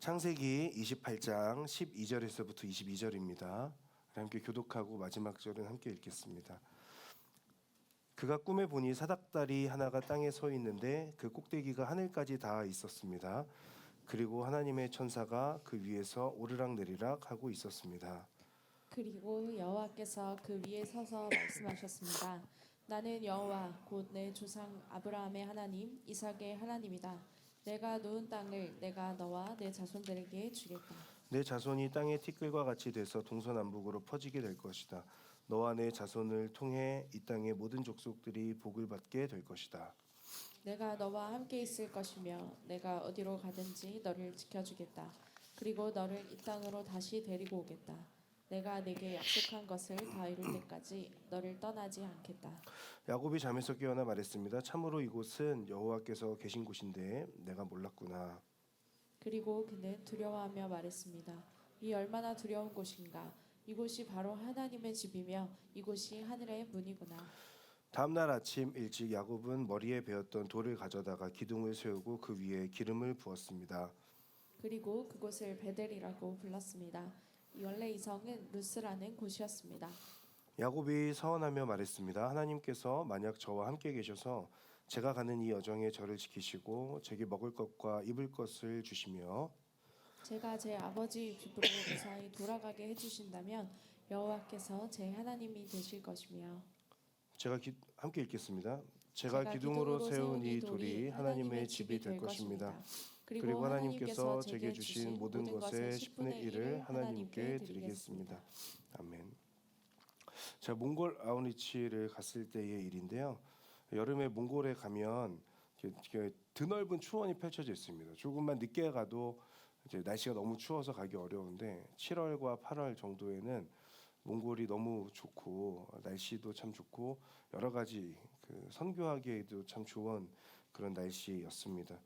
창세기 28장 12절에서부터 22절입니다. 함께 교독하고 마지막 절은 함께 읽겠습니다. 그가 꿈에 보니 사닥다리 하나가 땅에 서 있는데 그 꼭대기가 하늘까지 닿아 있었습니다. 그리고 하나님의 천사가 그 위에서 오르락내리락 하고 있었습니다. 그리고 여호와께서 그 위에 서서 말씀하셨습니다. 나는 여호와 곧 내 조상 아브라함의 하나님, 이삭의 하나님이다. 내가 놓은 땅을 내가 너와 내 자손들에게 주겠다. 내 자손이 땅의 티끌과 같이 돼서 동서남북으로 퍼지게 될 것이다. 너와 내 자손을 통해 이 땅의 모든 족속들이 복을 받게 될 것이다. 내가 너와 함께 있을 것이며 내가 어디로 가든지 너를 지켜주겠다. 그리고 너를 이 땅으로 다시 데리고 오겠다. 내가 네게 약속한 것을 다 이룰 때까지 너를 떠나지 않겠다. 야곱이 잠에서 깨어나 말했습니다. 참으로 이곳은 여호와께서 계신 곳인데 내가 몰랐구나. 그리고 그는 두려워하며 말했습니다. 이 얼마나 두려운 곳인가. 이곳이 바로 하나님의 집이며 이곳이 하늘의 문이구나. 다음 날 아침 일찍 야곱은 머리에 베었던 돌을 가져다가 기둥을 세우고 그 위에 기름을 부었습니다. 그리고 그곳을 베델이라고 불렀습니다. 원래 이 성은 루스라는 곳이었습니다. 야곱이 서원하며 말했습니다. 하나님께서 만약 저와 함께 계셔서 제가 가는 이 여정에 저를 지키시고 제게 먹을 것과 입을 것을 주시며 제가 제 아버지 집으로 무사히 돌아가게 해주신다면 여호와께서 제 하나님이 되실 것이며 함께 읽겠습니다. 제가 기둥으로 세운 이 돌이 하나님의 집이 될 것입니다. 그리고 하나님께서 제게 주신 모든 것의 10분의 1을 하나님께 드리겠습니다. 아멘. 제가 몽골 아우니치를 갔을 때의 일인데요. 여름에 몽골에 가면 드넓은 추원이 펼쳐져 있습니다. 조금만 늦게 가도 이제 날씨가 너무 추워서 가기 어려운데 7월과 8월 정도에는 몽골이 너무 좋고 날씨도 참 좋고 여러 가지 선교하기에도 참 좋은 그런 날씨였습니다.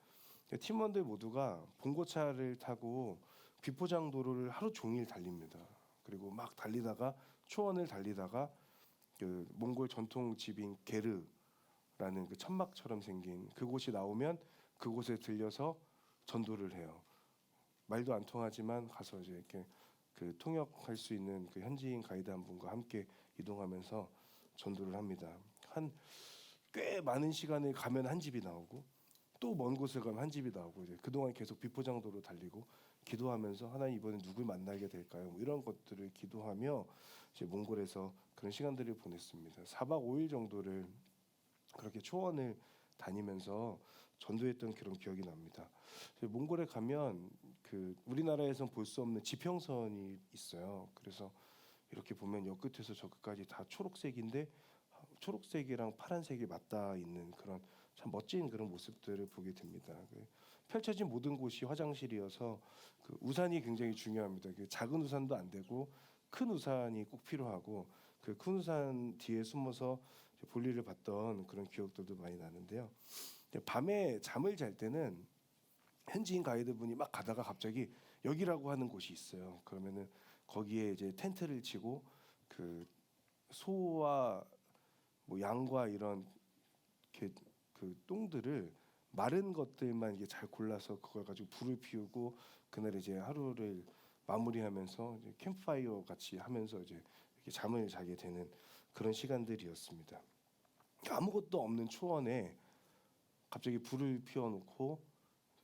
팀원들 모두가 봉고차를 타고 비포장도로를 하루 종일 달립니다. 그리고 막 달리다가 초원을 달리다가 그 몽골 전통 집인 게르라는 그 천막처럼 생긴 그곳이 나오면 그곳에 들려서 전도를 해요. 말도 안 통하지만 가서 이제 이렇게 그 통역할 수 있는 그 현지인 가이드 한 분과 함께 이동하면서 전도를 합니다. 한 꽤 많은 시간을 가면 한 집이 나오고 또 먼 곳에 가면 한 집이 나오고 이제 그동안 계속 비포장도로 달리고 기도하면서 하나님 이번에 누굴 만나게 될까요? 뭐 이런 것들을 기도하며 이제 몽골에서 그런 시간들을 보냈습니다. 4박 5일 정도를 그렇게 초원을 다니면서 전도했던 그런 기억이 납니다. 몽골에 가면 그 우리나라에선 볼 수 없는 지평선이 있어요. 그래서 이렇게 보면 여 끝에서 저 끝까지 다 초록색인데 초록색이랑 파란색이 맞닿아 있는 그런 참 멋진 그런 모습들을 보게 됩니다. 펼쳐진 모든 곳이 화장실이어서 그 우산이 굉장히 중요합니다. 작은 우산도 안 되고 큰 우산이 꼭 필요하고 그 큰 우산 뒤에 숨어서 볼일을 봤던 그런 기억들도 많이 나는데요. 밤에 잠을 잘 때는 현지인 가이드분이 막 가다가 갑자기 여기라고 하는 곳이 있어요. 그러면은 거기에 이제 텐트를 치고 그 소와 뭐 양과 이런 그 똥들을 마른 것들만 이게 잘 골라서 그걸 가지고 불을 피우고 그날 이제 하루를 마무리하면서 이제 캠프파이어 같이 하면서 이제 이렇게 잠을 자게 되는 그런 시간들이었습니다. 아무것도 없는 초원에 갑자기 불을 피워놓고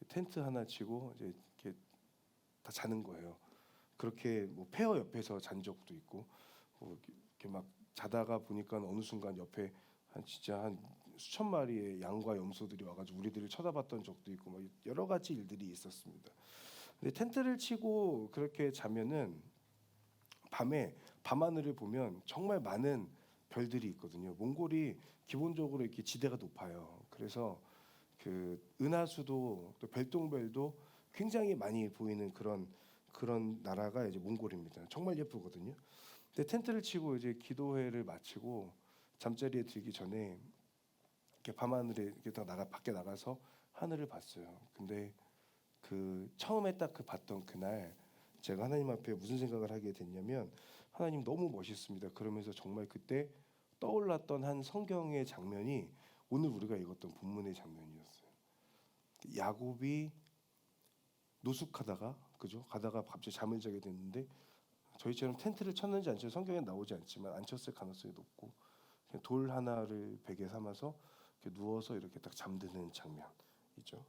텐트 하나 치고 이제 이렇게 다 자는 거예요. 그렇게 뭐 폐허 옆에서 잔 적도 있고 뭐 이렇게 막 자다가 보니까 어느 순간 옆에 진짜 한 수천 마리의 양과 염소들이 와가지고 우리들을 쳐다봤던 적도 있고 뭐 여러 가지 일들이 있었습니다. 근데 텐트를 치고 그렇게 자면은 밤에 밤하늘을 보면 정말 많은 별들이 있거든요. 몽골이 기본적으로 이렇게 지대가 높아요. 그래서 그 은하수도 또 별똥별도 굉장히 많이 보이는 그런 나라가 이제 몽골입니다. 정말 예쁘거든요. 근데 텐트를 치고 이제 기도회를 마치고 잠자리에 들기 전에 이렇게 밤하늘에 이렇게 밖에 나가서 하늘을 봤어요. 근데 그 처음에 딱 봤던 그날 제가 하나님 앞에 무슨 생각을 하게 됐냐면 하나님 너무 멋있습니다. 그러면서 정말 그때 떠올랐던 한 성경의 장면이 오늘 우리가 읽었던 본문의 장면이었어요. 야곱이 노숙하다가 그죠? 가다가 갑자기 잠을 자게 됐는데 저희처럼 텐트를 쳤는지 안 쳤는지 성경에 나오지 않지만 안 쳤을 가능성이 높고 그냥 돌 하나를 베개 삼아서 이렇게 누워서 이렇게 딱 잠드는 장면이죠.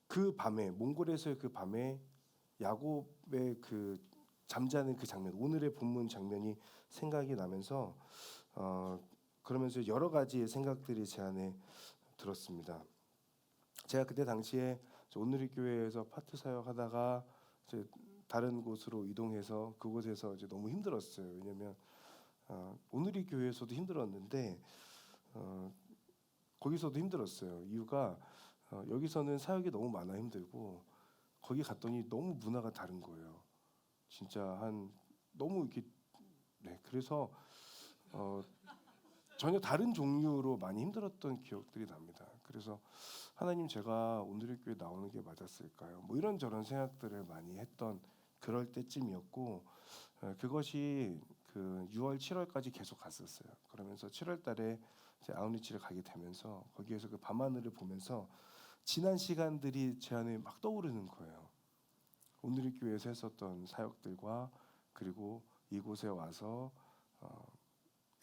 그 밤에 몽골에서의 그 밤에 야곱의 그 잠자는 그 장면, 오늘의 본문 장면이 생각이 나면서 그러면서 여러 가지의 생각들이 제 안에 들었습니다. 제가 그때 당시에 오늘의 교회에서 파트 사역하다가 이제 다른 곳으로 이동해서 그곳에서 이제 너무 힘들었어요. 왜냐하면 오늘의 교회에서도 힘들었는데 거기서도 힘들었어요. 이유가 여기서는 사역이 너무 많아 힘들고 거기 갔더니 너무 문화가 다른 거예요. 진짜 한 너무 이렇게 그래서 전혀 다른 종류로 많이 힘들었던 기억들이 납니다. 그래서 하나님 제가 오늘의 교회 나오는 게 맞았을까요? 뭐 이런저런 생각들을 많이 했던 그럴 때쯤이었고 그것이 그 6월 7월까지 계속 갔었어요. 그러면서 7월 달에 이제 아웃리치를 가게 되면서 거기에서 그 밤하늘을 보면서 지난 시간들이 제 안에 막 떠오르는 거예요. 오늘의 교회에서 했었던 사역들과 그리고 이곳에 와서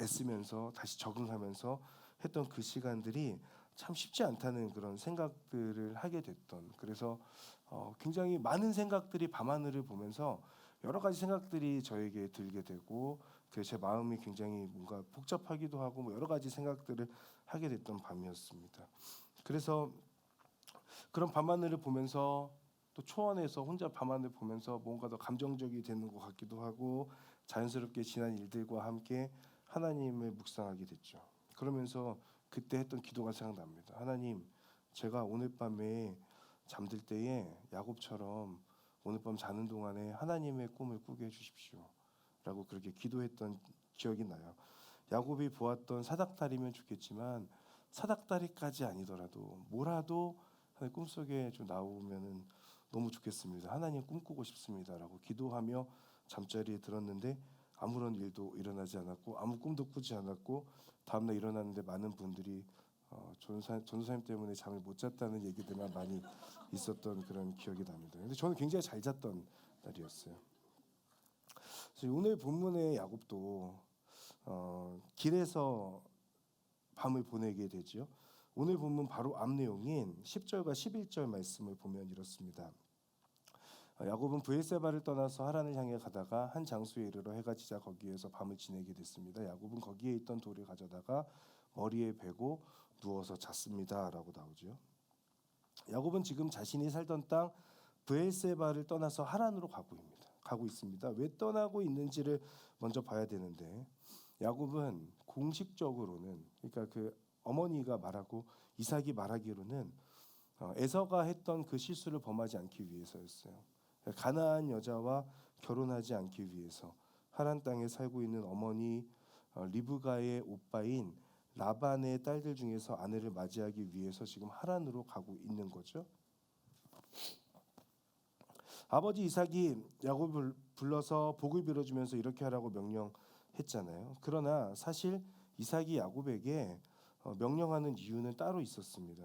애쓰면서 다시 적응하면서 했던 그 시간들이 참 쉽지 않다는 그런 생각들을 하게 됐던 그래서 굉장히 많은 생각들이 밤하늘을 보면서 여러 가지 생각들이 저에게 들게 되고 그 제 마음이 굉장히 뭔가 복잡하기도 하고 뭐 여러 가지 생각들을 하게 됐던 밤이었습니다. 그래서 그런 밤하늘을 보면서 또 초원에서 혼자 밤하늘 보면서 뭔가 더 감정적이 되는 것 같기도 하고 자연스럽게 지난 일들과 함께 하나님을 묵상하게 됐죠. 그러면서 그때 했던 기도가 생각납니다. 하나님, 제가 오늘 밤에 잠들 때에 야곱처럼 오늘 밤 자는 동안에 하나님의 꿈을 꾸게 해주십시오. 라고 그렇게 기도했던 기억이 나요. 야곱이 보았던 사닥다리면 좋겠지만 사닥다리까지 아니더라도 뭐라도 꿈속에 좀 나오면은 너무 좋겠습니다. 하나님 꿈꾸고 싶습니다라고 기도하며 잠자리에 들었는데 아무런 일도 일어나지 않았고 아무 꿈도 꾸지 않았고 다음날 일어났는데 많은 분들이 전도사님 때문에 잠을 못 잤다는 얘기들만 많이 있었던 그런 기억이 납니다. 근데 저는 굉장히 잘 잤던 날이었어요. 그래서 오늘 본문의 야곱도 길에서 밤을 보내게 되죠. 오늘 본문 바로 앞 내용인 10절과 11절 말씀을 보면 이렇습니다. 야곱은 브엘세바를 떠나서 하란을 향해 가다가 한 장소에 이르러 해가 지자 거기에서 밤을 지내게 됐습니다. 야곱은 거기에 있던 돌을 가져다가 머리에 베고 누워서 잤습니다라고 나오죠. 야곱은 지금 자신이 살던 땅 브엘세바를 떠나서 하란으로 가고 있습니다. 왜 떠나고 있는지를 먼저 봐야 되는데 야곱은 공식적으로는 그러니까 그 어머니가 말하고 이삭이 말하기로는 에서가 했던 그 실수를 범하지 않기 위해서였어요. 가나안 여자와 결혼하지 않기 위해서 하란 땅에 살고 있는 어머니 리브가의 오빠인 라반의 딸들 중에서 아내를 맞이하기 위해서 지금 하란으로 가고 있는 거죠. 아버지 이삭이 야곱을 불러서 복을 빌어주면서 이렇게 하라고 명령했잖아요. 그러나 사실 이삭이 야곱에게 명령하는 이유는 따로 있었습니다.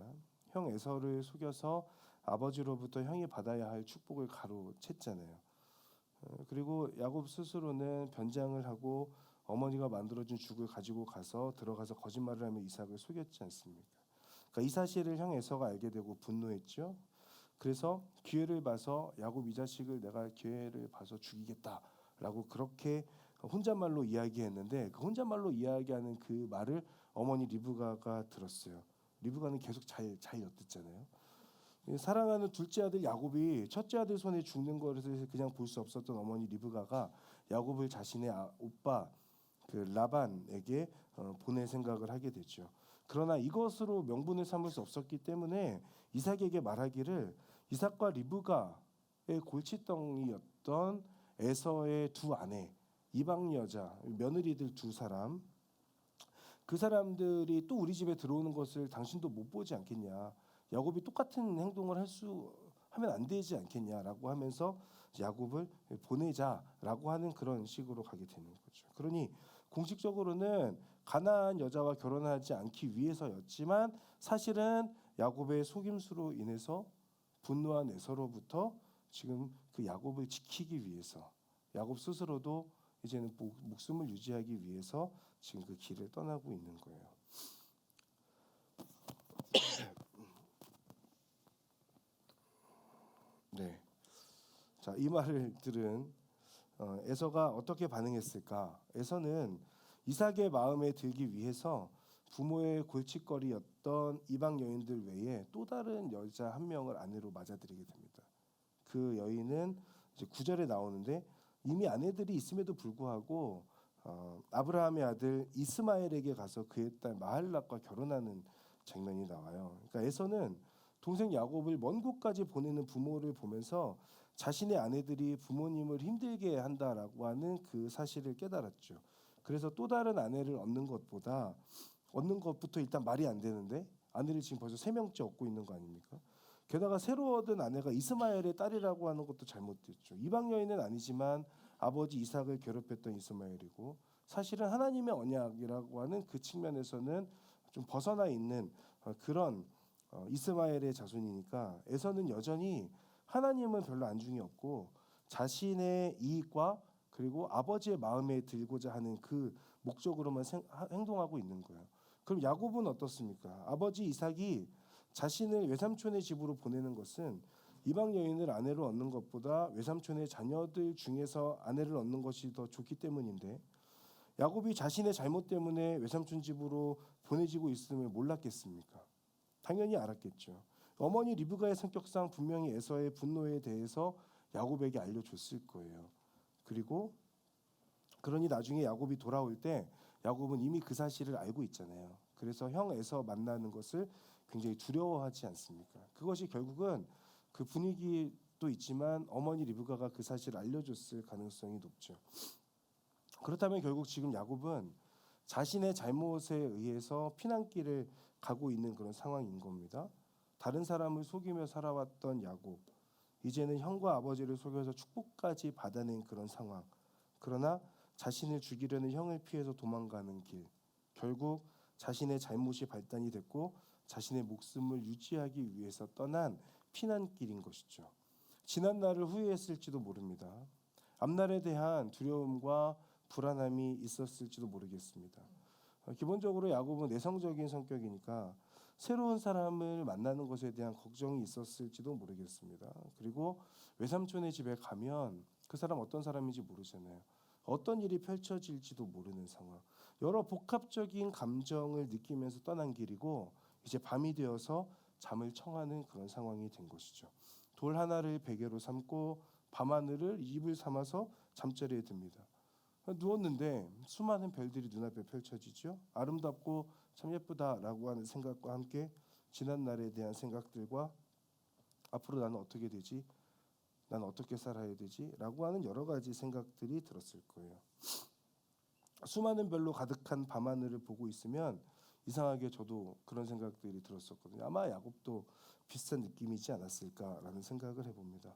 형 에서를 속여서 아버지로부터 형이 받아야 할 축복을 가로챘잖아요. 그리고 야곱 스스로는 변장을 하고 어머니가 만들어준 죽을 가지고 들어가서 거짓말을 하며 이삭을 속였지 않습니까? 그러니까 이 사실을 형 에서가 알게 되고 분노했죠. 그래서 기회를 봐서 야곱 이 자식을 내가 기회를 봐서 죽이겠다라고 그렇게 혼잣말로 이야기했는데 그 혼잣말로 이야기하는 그 말을 어머니 리브가가 들었어요. 리브가는 계속 잘 엿듣잖아요. 사랑하는 둘째 아들 야곱이 첫째 아들 손에 죽는 것을 그냥 볼 수 없었던 어머니 리브가가 야곱을 자신의 오빠 그 라반에게 보낼 생각을 하게 되죠. 그러나 이것으로 명분을 삼을 수 없었기 때문에 이삭에게 말하기를 이삭과 리브가의 골칫덩이였던 에서의 두 아내 이방 여자 며느리들 두 사람 그 사람들이 또 우리 집에 들어오는 것을 당신도 못 보지 않겠냐. 야곱이 똑같은 행동을 하면 안 되지 않겠냐라고 하면서 야곱을 보내자라고 하는 그런 식으로 가게 되는 거죠. 그러니 공식적으로는 가나안 여자와 결혼하지 않기 위해서였지만 사실은 야곱의 속임수로 인해서 분노한 에서로부터 지금 그 야곱을 지키기 위해서 야곱 스스로도 이제는 목숨을 유지하기 위해서 지금 그 길을 떠나고 있는 거예요. 네. 자, 이 말을 들은 에서가 어떻게 반응했을까? 에서는 이삭의 마음에 들기 위해서 부모의 골칫거리였던 이방 여인들 외에 또 다른 여자 한 명을 아내로 맞아들이게 됩니다. 그 여인은 이제 9절에 나오는데 이미 아내들이 있음에도 불구하고 아브라함의 아들 이스마엘에게 가서 그의 딸 마할락과 결혼하는 장면이 나와요. 그러니까 에서는 동생 야곱을 먼 곳까지 보내는 부모를 보면서 자신의 아내들이 부모님을 힘들게 한다라고 하는 그 사실을 깨달았죠. 그래서 또 다른 아내를 얻는 것부터 일단 말이 안 되는데 아내를 지금 벌써 3명째 얻고 있는 거 아닙니까? 게다가 새로 얻은 아내가 이스마엘의 딸이라고 하는 것도 잘못됐죠. 이방 여인은 아니지만 아버지 이삭을 괴롭혔던 이스마엘이고 사실은 하나님의 언약이라고 하는 그 측면에서는 좀 벗어나 있는 그런 이스마엘의 자손이니까 에서는 여전히 하나님은 별로 안중이 없고 자신의 이익과 그리고 아버지의 마음에 들고자 하는 그 목적으로만 행동하고 있는 거예요. 그럼 야곱은 어떻습니까? 아버지 이삭이 자신을 외삼촌의 집으로 보내는 것은 이방 여인을 아내로 얻는 것보다 외삼촌의 자녀들 중에서 아내를 얻는 것이 더 좋기 때문인데 야곱이 자신의 잘못 때문에 외삼촌 집으로 보내지고 있음을 몰랐겠습니까? 당연히 알았겠죠. 어머니 리브가의 성격상 분명히 에서의 분노에 대해서 야곱에게 알려줬을 거예요. 그러니 나중에 야곱이 돌아올 때 야곱은 이미 그 사실을 알고 있잖아요. 그래서 형 에서 만나는 것을 굉장히 두려워하지 않습니까? 그것이 결국은 그 분위기도 있지만 어머니 리브가가 그 사실을 알려줬을 가능성이 높죠. 그렇다면 결국 지금 야곱은 자신의 잘못에 의해서 피난길을 가고 있는 그런 상황인 겁니다. 다른 사람을 속이며 살아왔던 야곱, 이제는 형과 아버지를 속여서 축복까지 받아낸 그런 상황. 그러나 자신을 죽이려는 형을 피해서 도망가는 길. 결국 자신의 잘못이 발단이 됐고 자신의 목숨을 유지하기 위해서 떠난 피난길인 것이죠. 지난 날을 후회했을지도 모릅니다. 앞날에 대한 두려움과 불안함이 있었을지도 모르겠습니다. 기본적으로 야곱은 내성적인 성격이니까 새로운 사람을 만나는 것에 대한 걱정이 있었을지도 모르겠습니다. 그리고 외삼촌의 집에 가면 그 사람 어떤 사람인지 모르잖아요. 어떤 일이 펼쳐질지도 모르는 상황. 여러 복합적인 감정을 느끼면서 떠난 길이고 이제 밤이 되어서 잠을 청하는 그런 상황이 된 것이죠. 돌 하나를 베개로 삼고 밤하늘을 이불 삼아서 잠자리에 듭니다. 누웠는데 수많은 별들이 눈앞에 펼쳐지죠. 아름답고 참 예쁘다라고 하는 생각과 함께 지난 날에 대한 생각들과 앞으로 나는 어떻게 되지? 나는 어떻게 살아야 되지? 라고 하는 여러 가지 생각들이 들었을 거예요. 수많은 별로 가득한 밤하늘을 보고 있으면 이상하게 저도 그런 생각들이 들었었거든요. 아마 야곱도 비슷한 느낌이지 않았을까라는 생각을 해봅니다.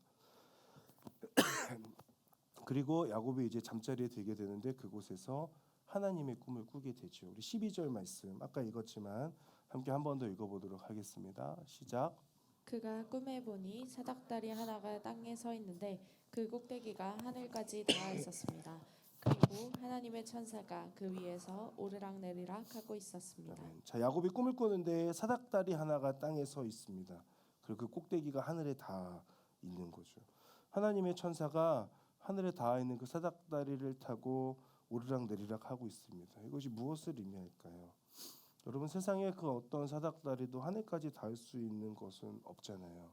그리고 야곱이 이제 잠자리에 들게 되는데 그곳에서 하나님의 꿈을 꾸게 되죠. 우리 12절 말씀 아까 읽었지만 함께 한 번 더 읽어보도록 하겠습니다. 시작. 그가 꿈에 보니 사닥다리 하나가 땅에 서 있는데 그 꼭대기가 하늘까지 닿아 있었습니다. 그리고 하나님의 천사가 그 위에서 오르락내리락 하고 있었습니다. 아멘. 자, 야곱이 꿈을 꾸는데 사닥다리 하나가 땅에 서 있습니다. 그리고 그 꼭대기가 하늘에 닿아 있는 거죠. 하나님의 천사가 하늘에 닿아 있는 그 사닥다리를 타고 오르락내리락 하고 있습니다. 이것이 무엇을 의미할까요? 여러분 세상에 그 어떤 사닥다리도 하늘까지 닿을 수 있는 것은 없잖아요.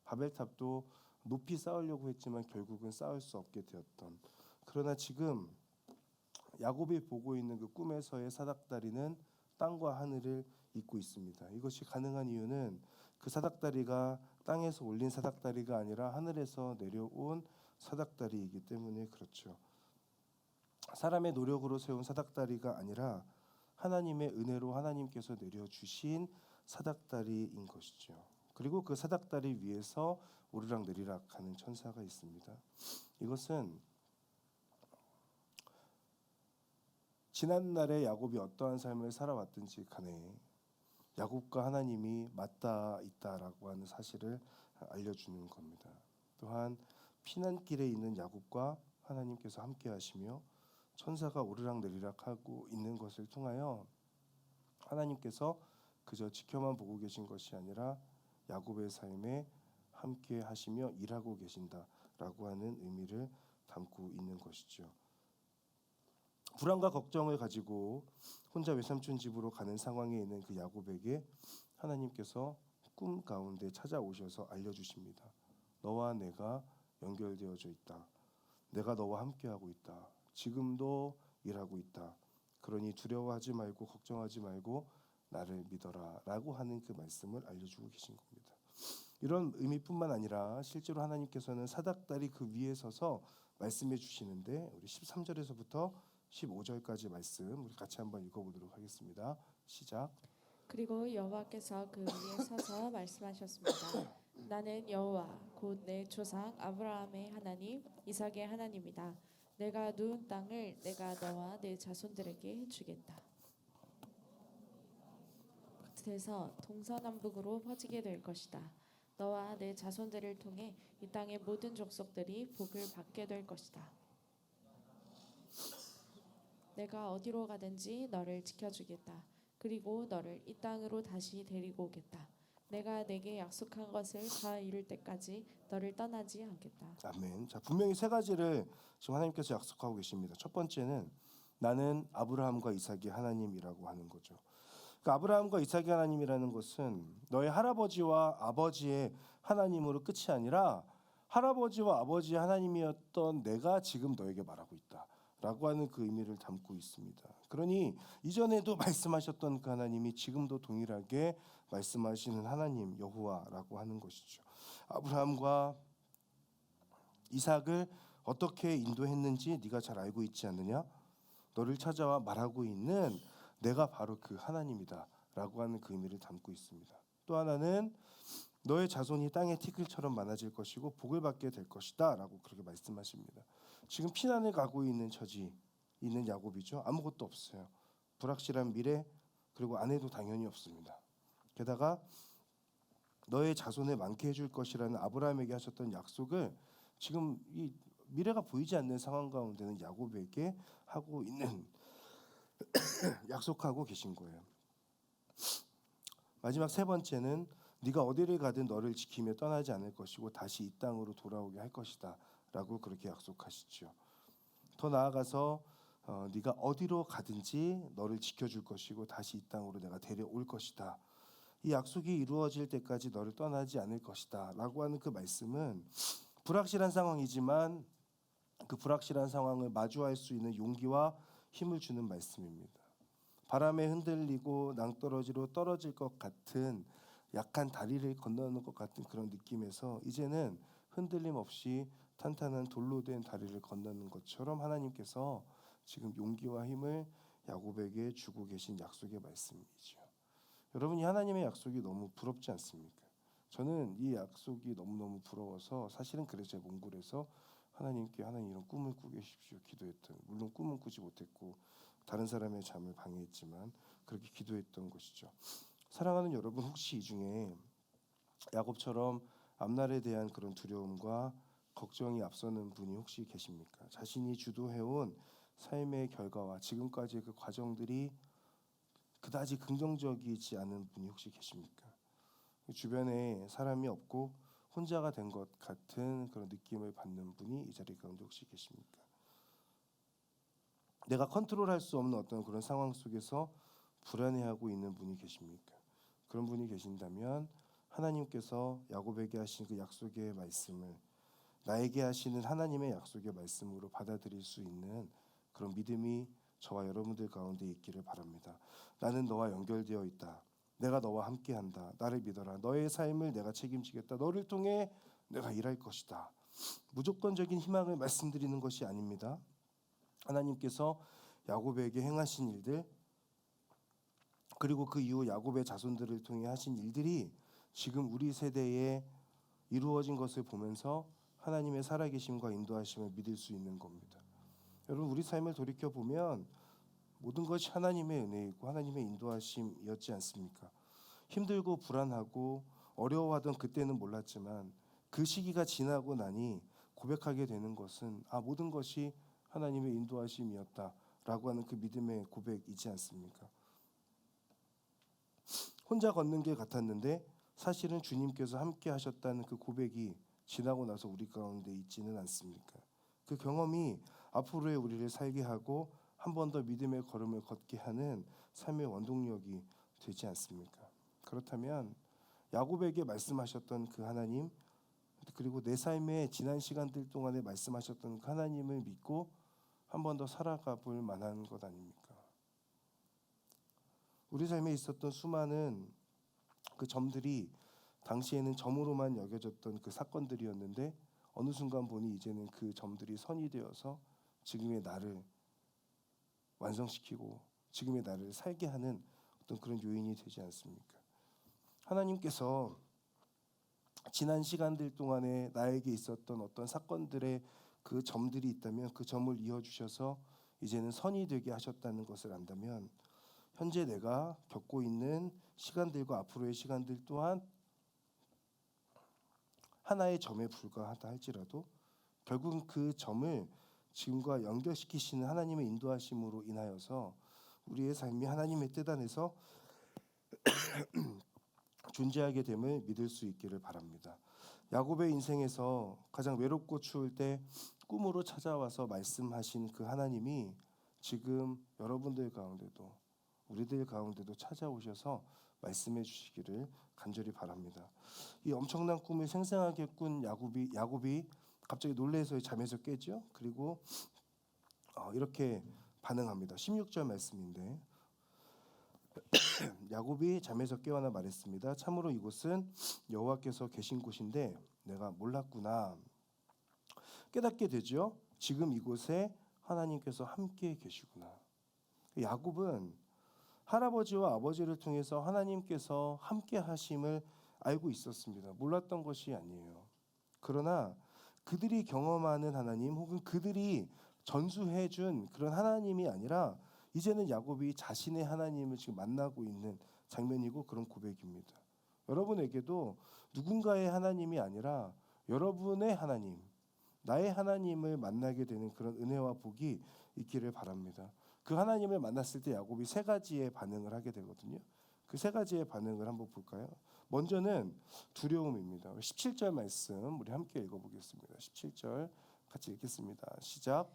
바벨탑도 높이 쌓으려고 했지만 결국은 쌓을 수 없게 되었던. 그러나 지금 야곱이 보고 있는 그 꿈에서의 사닥다리는 땅과 하늘을 잇고 있습니다. 이것이 가능한 이유는 그 사닥다리가 땅에서 올린 사닥다리가 아니라 하늘에서 내려온 사닥다리이기 때문에 그렇죠. 사람의 노력으로 세운 사닥다리가 아니라 하나님의 은혜로 하나님께서 내려주신 사닥다리인 것이죠. 그리고 그 사닥다리 위에서 오르락내리락 하는 천사가 있습니다. 이것은 지난날에 야곱이 어떠한 삶을 살아왔든지 간에 야곱과 하나님이 맞닿아 있다라고 하는 사실을 알려주는 겁니다. 또한 피난길에 있는 야곱과 하나님께서 함께 하시며 천사가 오르락내리락 하고 있는 것을 통하여 하나님께서 그저 지켜만 보고 계신 것이 아니라 야곱의 삶에 함께 하시며 일하고 계신다라고 하는 의미를 담고 있는 것이죠. 불안과 걱정을 가지고 혼자 외삼촌 집으로 가는 상황에 있는 그 야곱에게 하나님께서 꿈 가운데 찾아오셔서 알려주십니다. 너와 내가 연결되어져 있다. 내가 너와 함께하고 있다. 지금도 일하고 있다. 그러니 두려워하지 말고 걱정하지 말고 나를 믿어라 라고 하는 그 말씀을 알려주고 계신 겁니다. 이런 의미뿐만 아니라 실제로 하나님께서는 사닥다리 그 위에 서서 말씀해 주시는데 우리 13절에서부터 15절까지 말씀 우리 같이 한번 읽어보도록 하겠습니다. 시작. 그리고 여호와께서 그 위에 서서 말씀하셨습니다. 나는 여호와 곧 내 조상 아브라함의 하나님 이삭의 하나님이다. 내가 누운 땅을 내가 너와 내 자손들에게 주겠다. 그래서 동서남북으로 퍼지게 될 것이다. 너와 내 자손들을 통해 이 땅의 모든 족속들이 복을 받게 될 것이다. 내가 어디로 가든지 너를 지켜주겠다. 그리고 너를 이 땅으로 다시 데리고 오겠다. 내가 내게 약속한 것을 다 이룰 때까지 너를 떠나지 않겠다. 아멘. 자, 분명히 세 가지를 지금 하나님께서 약속하고 계십니다. 첫 번째는 나는 아브라함과 이삭의 하나님이라고 하는 거죠. 그 아브라함과 이삭의 하나님이라는 것은 너의 할아버지와 아버지의 하나님으로 끝이 아니라 할아버지와 아버지의 하나님이었던 내가 지금 너에게 말하고 있다라고 하는 그 의미를 담고 있습니다. 그러니 이전에도 말씀하셨던 그 하나님이 지금도 동일하게 말씀하시는 하나님 여호와라고 하는 것이죠. 아브라함과 이삭을 어떻게 인도했는지 네가 잘 알고 있지 않느냐? 너를 찾아와 말하고 있는 내가 바로 그 하나님이다라고 하는 그 의미를 담고 있습니다. 또 하나는 너의 자손이 땅의 티끌처럼 많아질 것이고 복을 받게 될 것이다라고 그렇게 말씀하십니다. 지금 피난을 가고 있는 처지 있는 야곱이죠. 아무것도 없어요. 불확실한 미래 그리고 아내도 당연히 없습니다. 게다가 너의 자손을 많게 해줄 것이라는 아브라함에게 하셨던 약속을 지금 이 미래가 보이지 않는 상황 가운데는 야곱에게 하고 있는 약속하고 계신 거예요. 마지막 세 번째는 네가 어디를 가든 너를 지키며 떠나지 않을 것이고 다시 이 땅으로 돌아오게 할 것이다 라고 그렇게 약속하시죠. 더 나아가서 네가 어디로 가든지 너를 지켜줄 것이고 다시 이 땅으로 내가 데려올 것이다. 이 약속이 이루어질 때까지 너를 떠나지 않을 것이다 라고 하는 그 말씀은 불확실한 상황이지만 그 불확실한 상황을 마주할 수 있는 용기와 힘을 주는 말씀입니다. 바람에 흔들리고 낭떠러지로 떨어질 것 같은 약한 다리를 건너는 것 같은 그런 느낌에서 이제는 흔들림 없이 탄탄한 돌로 된 다리를 건너는 것처럼 하나님께서 지금 용기와 힘을 야곱에게 주고 계신 약속의 말씀이죠. 여러분, 이 하나님의 약속이 너무 부럽지 않습니까? 저는 이 약속이 너무너무 부러워서 사실은 그래서 제가 몽골에서 하나님께 하나님 이런 꿈을 꾸게 해주십시오 기도했던, 물론 꿈은 꾸지 못했고 다른 사람의 잠을 방해했지만 그렇게 기도했던 것이죠. 사랑하는 여러분, 혹시 이 중에 야곱처럼 앞날에 대한 그런 두려움과 걱정이 앞서는 분이 혹시 계십니까? 자신이 주도해온 삶의 결과와 지금까지의 그 과정들이 그다지 긍정적이지 않은 분이 혹시 계십니까? 주변에 사람이 없고 혼자가 된 것 같은 그런 느낌을 받는 분이 이 자리 가운데 혹시 계십니까? 내가 컨트롤할 수 없는 어떤 그런 상황 속에서 불안해하고 있는 분이 계십니까? 그런 분이 계신다면 하나님께서 야곱에게 하신 그 약속의 말씀을 나에게 하시는 하나님의 약속의 말씀으로 받아들일 수 있는 그런 믿음이 저와 여러분들 가운데 있기를 바랍니다. 나는 너와 연결되어 있다. 내가 너와 함께한다. 나를 믿어라. 너의 삶을 내가 책임지겠다. 너를 통해 내가 일할 것이다. 무조건적인 희망을 말씀드리는 것이 아닙니다. 하나님께서 야곱에게 행하신 일들 그리고 그 이후 야곱의 자손들을 통해 하신 일들이 지금 우리 세대에 이루어진 것을 보면서 하나님의 살아계심과 인도하심을 믿을 수 있는 겁니다. 여러분, 우리 삶을 돌이켜보면 모든 것이 하나님의 은혜이고 하나님의 인도하심이었지 않습니까? 힘들고 불안하고 어려워하던 그때는 몰랐지만 그 시기가 지나고 나니 고백하게 되는 것은 모든 것이 하나님의 인도하심이었다라고 하는 그 믿음의 고백이지 않습니까? 혼자 걷는 길 같았는데 사실은 주님께서 함께 하셨다는 그 고백이 지나고 나서 우리 가운데 있지는 않습니까? 그 경험이 앞으로의 우리를 살게 하고 한 번 더 믿음의 걸음을 걷게 하는 삶의 원동력이 되지 않습니까? 그렇다면 야곱에게 말씀하셨던 그 하나님, 그리고 내 삶의 지난 시간들 동안에 말씀하셨던 그 하나님을 믿고 한 번 더 살아가 볼 만한 것 아닙니까? 우리 삶에 있었던 수많은 그 점들이 당시에는 점으로만 여겨졌던 그 사건들이었는데 어느 순간 보니 이제는 그 점들이 선이 되어서 지금의 나를 완성시키고 지금의 나를 살게 하는 어떤 그런 요인이 되지 않습니까? 하나님께서 지난 시간들 동안에 나에게 있었던 어떤 사건들의 그 점들이 있다면 그 점을 이어주셔서 이제는 선이 되게 하셨다는 것을 안다면 현재 내가 겪고 있는 시간들과 앞으로의 시간들 또한 하나의 점에 불과하다 할지라도 결국은 그 점을 지금과 연결시키시는 하나님의 인도하심으로 인하여서 우리의 삶이 하나님의 뜻 안에서 존재하게 됨을 믿을 수 있기를 바랍니다. 야곱의 인생에서 가장 외롭고 추울 때 꿈으로 찾아와서 말씀하신 그 하나님이 지금 여러분들 가운데도 우리들 가운데도 찾아오셔서 말씀해 주시기를 간절히 바랍니다. 이 엄청난 꿈을 생생하게 꾼 야곱이 갑자기 놀라서 잠에서 깨죠. 그리고 이렇게 반응합니다. 16절 말씀인데 야곱이 잠에서 깨어나 말했습니다. 참으로 이곳은 여호와께서 계신 곳인데 내가 몰랐구나. 깨닫게 되죠. 지금 이곳에 하나님께서 함께 계시구나. 야곱은 할아버지와 아버지를 통해서 하나님께서 함께 하심을 알고 있었습니다. 몰랐던 것이 아니에요. 그러나 그들이 경험하는 하나님 혹은 그들이 전수해 준 그런 하나님이 아니라 이제는 야곱이 자신의 하나님을 지금 만나고 있는 장면이고 그런 고백입니다. 여러분에게도 누군가의 하나님이 아니라 여러분의 하나님, 나의 하나님을 만나게 되는 그런 은혜와 복이 있기를 바랍니다. 그 하나님을 만났을 때 야곱이 세 가지의 반응을 하게 되거든요. 그 세 가지의 반응을 한번 볼까요? 먼저는 두려움입니다. 17절 말씀 우리 함께 읽어보겠습니다. 17절 같이 읽겠습니다. 시작.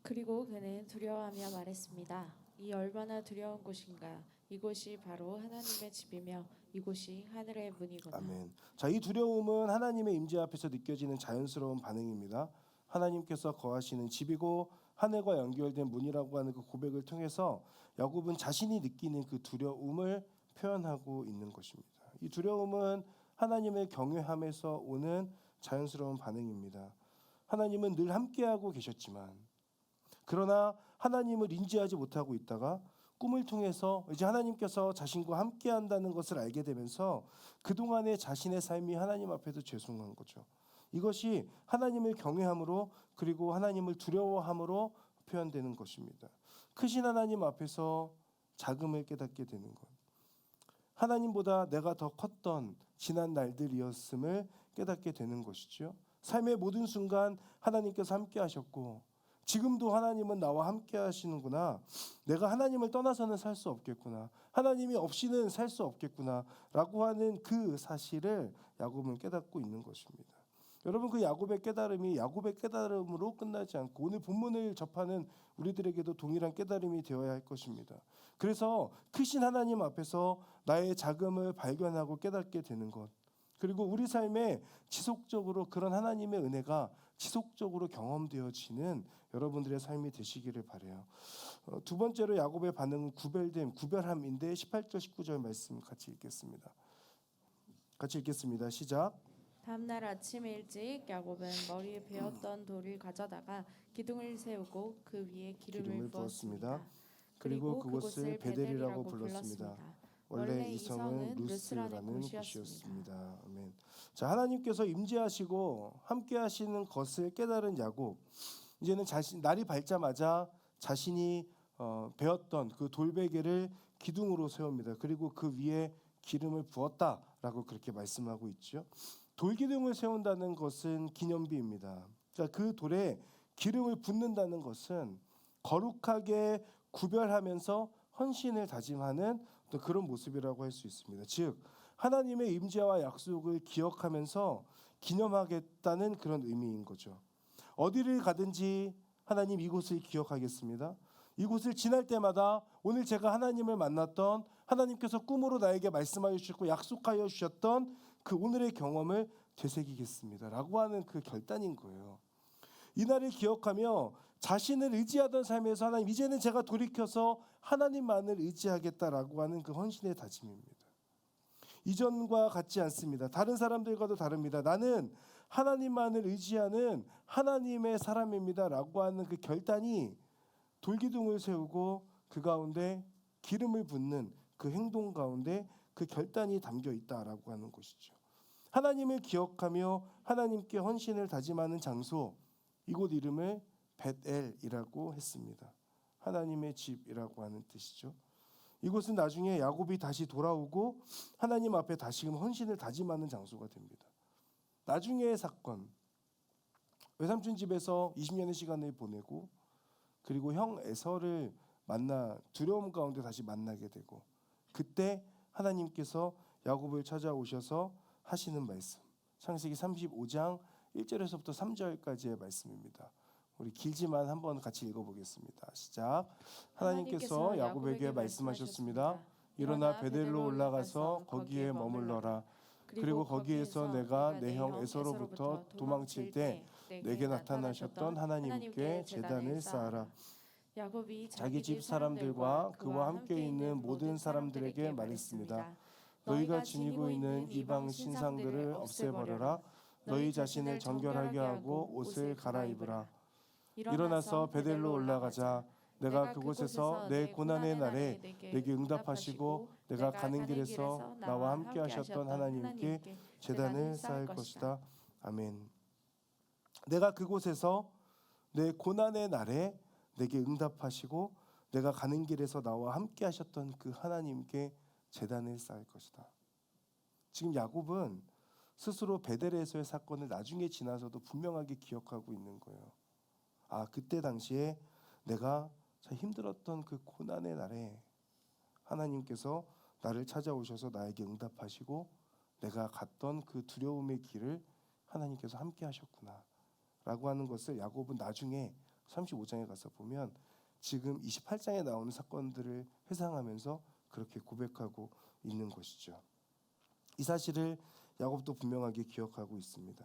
그리고 그는 두려워하며 말했습니다. 이 얼마나 두려운 곳인가. 이곳이 바로 하나님의 집이며 이곳이 하늘의 문이구나. 아멘. 자, 이 두려움은 하나님의 임재 앞에서 느껴지는 자연스러운 반응입니다. 하나님께서 거하시는 집이고 하늘과 연결된 문이라고 하는 그 고백을 통해서 야곱은 자신이 느끼는 그 두려움을 표현하고 있는 것입니다. 이 두려움은 하나님을 경외함에서 오는 자연스러운 반응입니다. 하나님은 늘 함께하고 계셨지만 그러나 하나님을 인지하지 못하고 있다가 꿈을 통해서 이제 하나님께서 자신과 함께한다는 것을 알게 되면서 그동안의 자신의 삶이 하나님 앞에서 죄송한 거죠. 이것이 하나님을 경외함으로 그리고 하나님을 두려워함으로 표현되는 것입니다. 크신 하나님 앞에서 작음을 깨닫게 되는 것. 하나님보다 내가 더 컸던 지난 날들이었음을 깨닫게 되는 것이죠. 삶의 모든 순간 하나님께서 함께 하셨고 지금도 하나님은 나와 함께 하시는구나. 내가 하나님을 떠나서는 살 수 없겠구나. 하나님이 없이는 살 수 없겠구나 라고 하는 그 사실을 야곱은 깨닫고 있는 것입니다. 여러분, 그 야곱의 깨달음이 야곱의 깨달음으로 끝나지 않고 오늘 본문을 접하는 우리들에게도 동일한 깨달음이 되어야 할 것입니다. 그래서 크신 하나님 앞에서 나의 자금을 발견하고 깨닫게 되는 것, 그리고 우리 삶에 지속적으로 그런 하나님의 은혜가 지속적으로 경험되어지는 여러분들의 삶이 되시기를 바라요. 두 번째로 야곱의 반응은 구별함인데 18절 19절 말씀 같이 읽겠습니다. 시작. 다음날 아침 일찍 야곱은 머리에 베었던 돌을 가져다가 기둥을 세우고 그 위에 기름을 부었습니다. 그리고 그곳을 베델이라고 불렀습니다. 원래 이 성은 루스라는 곳이었습니다. 아멘. 자, 하나님께서 임재하시고 함께하시는 것을 깨달은 야곱, 이제는 날이 밝자마자 자신이 베었던 그 돌베개를 기둥으로 세웁니다. 그리고 그 위에 기름을 부었다라고 그렇게 말씀하고 있죠. 돌기둥을 세운다는 것은 기념비입니다. 그러니까 그 돌에 기름을 붓는다는 것은 거룩하게 구별하면서 헌신을 다짐하는 또 그런 모습이라고 할 수 있습니다. 즉 하나님의 임재와 약속을 기억하면서 기념하겠다는 그런 의미인 거죠. 어디를 가든지 하나님 이곳을 기억하겠습니다. 이곳을 지날 때마다 오늘 제가 하나님을 만났던 하나님께서 꿈으로 나에게 말씀하여 주셨고 약속하여 주셨던 그 오늘의 경험을 되새기겠습니다 라고 하는 그 결단인 거예요. 이날을 기억하며 자신을 의지하던 삶에서 하나님 이제는 제가 돌이켜서 하나님만을 의지하겠다라고 하는 그 헌신의 다짐입니다. 이전과 같지 않습니다. 다른 사람들과도 다릅니다. 나는 하나님만을 의지하는 하나님의 사람입니다 라고 하는 그 결단이 돌기둥을 세우고 그 가운데 기름을 붓는 그 행동 가운데 그 결단이 담겨 있다라고 하는 것이죠. 하나님을 기억하며 하나님께 헌신을 다짐하는 장소, 이곳 이름을 벳엘이라고 했습니다. 하나님의 집이라고 하는 뜻이죠. 이곳은 나중에 야곱이 다시 돌아오고 하나님 앞에 다시금 헌신을 다짐하는 장소가 됩니다. 나중에의 사건, 외삼촌 집에서 20년의 시간을 보내고 그리고 형 에서를 만나 두려움 가운데 다시 만나게 되고 그때 하나님께서 야곱을 찾아오셔서 하시는 말씀, 창세기 35장 1절에서부터 3절까지의 말씀입니다. 우리 길지만 한번 같이 읽어보겠습니다. 시작. 하나님께서 야곱에게 말씀하셨습니다. 일어나 베델로 올라가서 거기에 머물러라. 그리고 거기에서 내가 내 형 에서로부터 도망칠 때 내게 나타나셨던 하나님께 제단을 쌓아라. 야곱이 자기 집 사람들과 그와 함께 있는 모든 사람들에게 말했습니다. 너희가 지니고 있는 이방 신상들을 없애버려라. 너희 자신을 정결하게 하고 옷을 갈아입으라. 일어나서 베델로 올라가자. 내가 그곳에서 내 고난의 날에 내게 응답하시고 내가 가는 길에서 나와 함께 하셨던 하나님께 제단을 쌓을 것이다. 아멘. 내가 그곳에서 내 고난의 날에 내게 응답하시고 내가 가는 길에서 나와 함께 하셨던 그 하나님께 제단을 쌓을 것이다. 지금 야곱은 스스로 베델에서의 사건을 나중에 지나서도 분명하게 기억하고 있는 거예요. 아, 그때 당시에 내가 참 힘들었던 그 고난의 날에 하나님께서 나를 찾아오셔서 나에게 응답하시고 내가 갔던 그 두려움의 길을 하나님께서 함께 하셨구나 라고 하는 것을 야곱은 나중에 35장에 가서 보면 지금 28장에 나오는 사건들을 회상하면서 그렇게 고백하고 있는 것이죠. 이 사실을 야곱도 분명하게 기억하고 있습니다.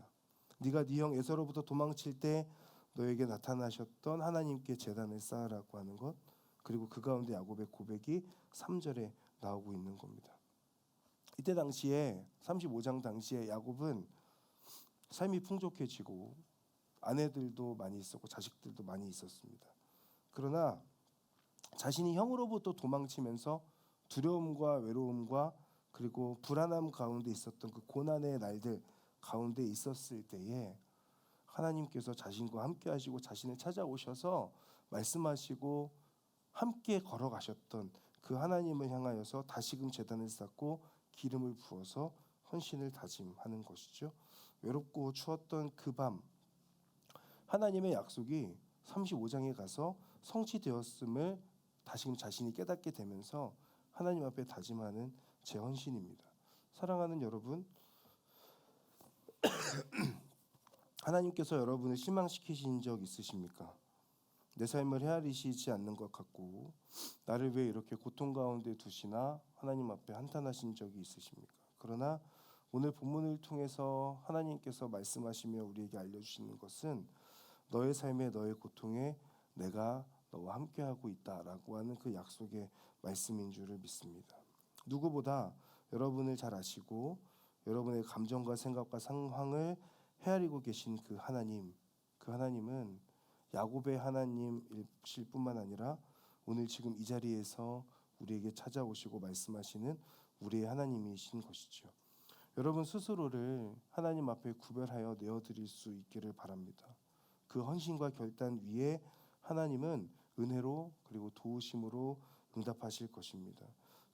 네가 네 형 에서로부터 도망칠 때 너에게 나타나셨던 하나님께 제단을 쌓으라고 하는 것, 그리고 그 가운데 야곱의 고백이 3절에 나오고 있는 겁니다. 이때 당시에 35장 당시에 야곱은 삶이 풍족해지고 아내들도 많이 있었고 자식들도 많이 있었습니다. 그러나 자신이 형으로부터 도망치면서 두려움과 외로움과 그리고 불안함 가운데 있었던 그 고난의 날들 가운데 있었을 때에 하나님께서 자신과 함께 하시고 자신을 찾아오셔서 말씀하시고 함께 걸어가셨던 그 하나님을 향하여서 다시금 제단을 쌓고 기름을 부어서 헌신을 다짐하는 것이죠. 외롭고 추웠던 그 밤 하나님의 약속이 35장에 가서 성취되었음을 다시금 자신이 깨닫게 되면서 하나님 앞에 다짐하는 재헌신입니다. 사랑하는 여러분, 하나님께서 여러분을 실망시키신 적 있으십니까? 내 삶을 헤아리시지 않는 것 같고 나를 왜 이렇게 고통 가운데 두시나 하나님 앞에 한탄하신 적이 있으십니까? 그러나 오늘 본문을 통해서 하나님께서 말씀하시며 우리에게 알려주시는 것은 너의 삶에 너의 고통에 내가 너와 함께하고 있다라고 하는 그 약속의 말씀인 줄을 믿습니다. 누구보다 여러분을 잘 아시고 여러분의 감정과 생각과 상황을 헤아리고 계신 그 하나님은 야곱의 하나님이실 뿐만 아니라 오늘 지금 이 자리에서 우리에게 찾아오시고 말씀하시는 우리의 하나님이신 것이죠. 여러분 스스로를 하나님 앞에 구별하여 내어드릴 수 있기를 바랍니다. 그 헌신과 결단 위에 하나님은 은혜로 그리고 도우심으로 응답하실 것입니다.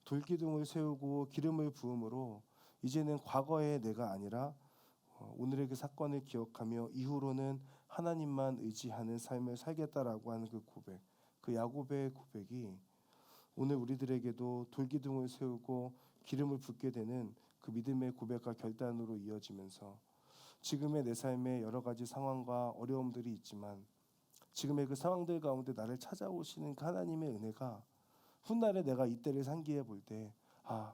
돌기둥을 세우고 기름을 부음으로 이제는 과거의 내가 아니라 오늘의 그 사건을 기억하며 이후로는 하나님만 의지하는 삶을 살겠다라고 하는 그 고백, 그 야곱의 고백이 오늘 우리들에게도 돌기둥을 세우고 기름을 붓게 되는 그 믿음의 고백과 결단으로 이어지면서 지금의 내 삶에 여러 가지 상황과 어려움들이 있지만 지금의 그 상황들 가운데 나를 찾아오시는 그 하나님의 은혜가 훗날에 내가 이때를 상기해 볼 때